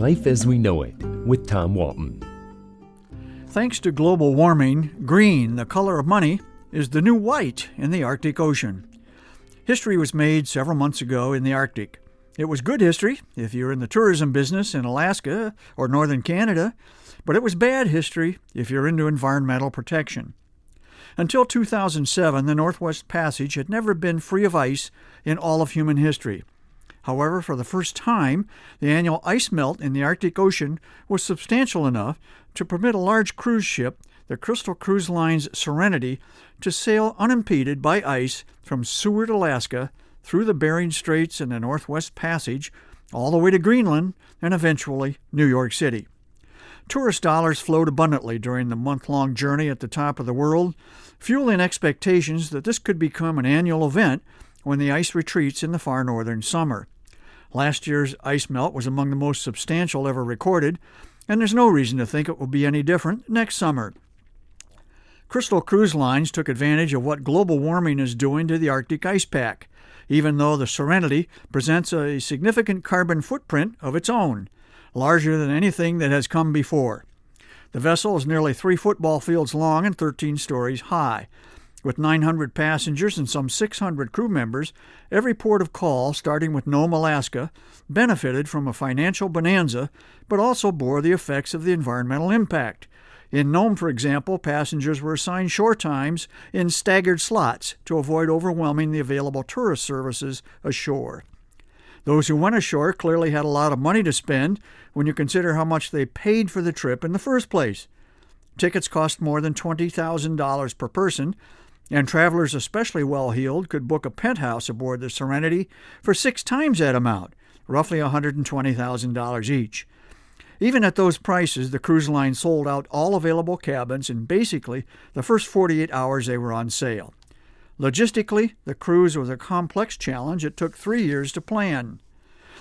Life as We Know It with Tom Walton. Thanks to global warming, green, the color of money, is the new white in the Arctic Ocean. History was made several months ago in the Arctic. It was good history if you're in the tourism business in Alaska or northern Canada, but it was bad history if you're into environmental protection. Until 2007, the Northwest Passage had never been free of ice in all of human history. However, for the first time, the annual ice melt in the Arctic Ocean was substantial enough to permit a large cruise ship, the Crystal Cruise Line's Serenity, to sail unimpeded by ice from Seward, Alaska, through the Bering Straits and the Northwest Passage, all the way to Greenland and eventually New York City. Tourist dollars flowed abundantly during the month-long journey at the top of the world, fueling expectations that this could become an annual event when the ice retreats in the far northern summer. Last year's ice melt was among the most substantial ever recorded, and there's no reason to think it will be any different next summer. Crystal Cruise Lines took advantage of what global warming is doing to the Arctic ice pack, even though the Serenity presents a significant carbon footprint of its own, larger than anything that has come before. The vessel is nearly 3 football fields long and 13 stories high. With 900 passengers and some 600 crew members, every port of call, starting with Nome, Alaska, benefited from a financial bonanza, but also bore the effects of the environmental impact. In Nome, for example, passengers were assigned shore times in staggered slots to avoid overwhelming the available tourist services ashore. Those who went ashore clearly had a lot of money to spend when you consider how much they paid for the trip in the first place. Tickets cost more than $20,000 per person, and travelers especially well-heeled could book a penthouse aboard the Serenity for 6 times that amount, roughly $120,000 each. Even at those prices, the cruise line sold out all available cabins in basically the first 48 hours they were on sale. Logistically, the cruise was a complex challenge it took 3 years to plan.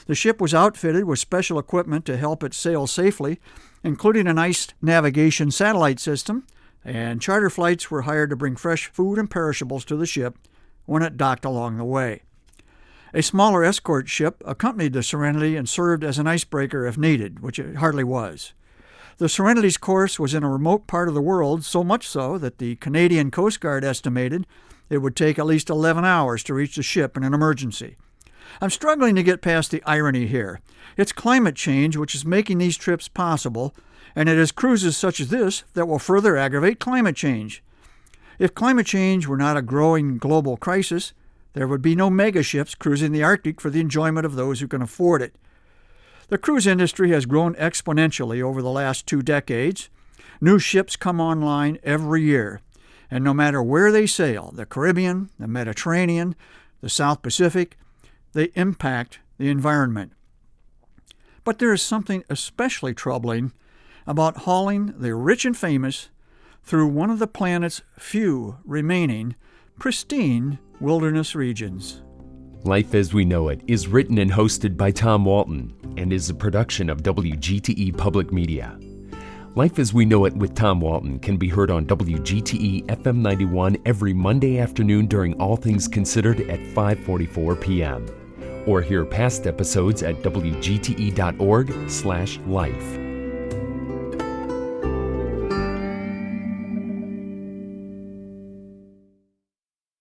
The ship was outfitted with special equipment to help it sail safely, including an ice navigation satellite system, and charter flights were hired to bring fresh food and perishables to the ship when it docked along the way. A smaller escort ship accompanied the Serenity and served as an icebreaker if needed, which it hardly was. The Serenity's course was in a remote part of the world, so much so that the Canadian Coast Guard estimated it would take at least 11 hours to reach the ship in an emergency. I'm struggling to get past the irony here. It's climate change which is making these trips possible, and it is cruises such as this that will further aggravate climate change. If climate change were not a growing global crisis, there would be no megaships cruising the Arctic for the enjoyment of those who can afford it. The cruise industry has grown exponentially over the last 2 decades. New ships come online every year, and no matter where they sail, the Caribbean, the Mediterranean, the South Pacific, they impact the environment. But there is something especially troubling about hauling the rich and famous through one of the planet's few remaining pristine wilderness regions. Life as We Know It is written and hosted by Tom Walton and is a production of WGTE Public Media. Life as We Know It with Tom Walton can be heard on WGTE FM 91 every Monday afternoon during All Things Considered at 5:44 p.m. or hear past episodes at wgte.org/life.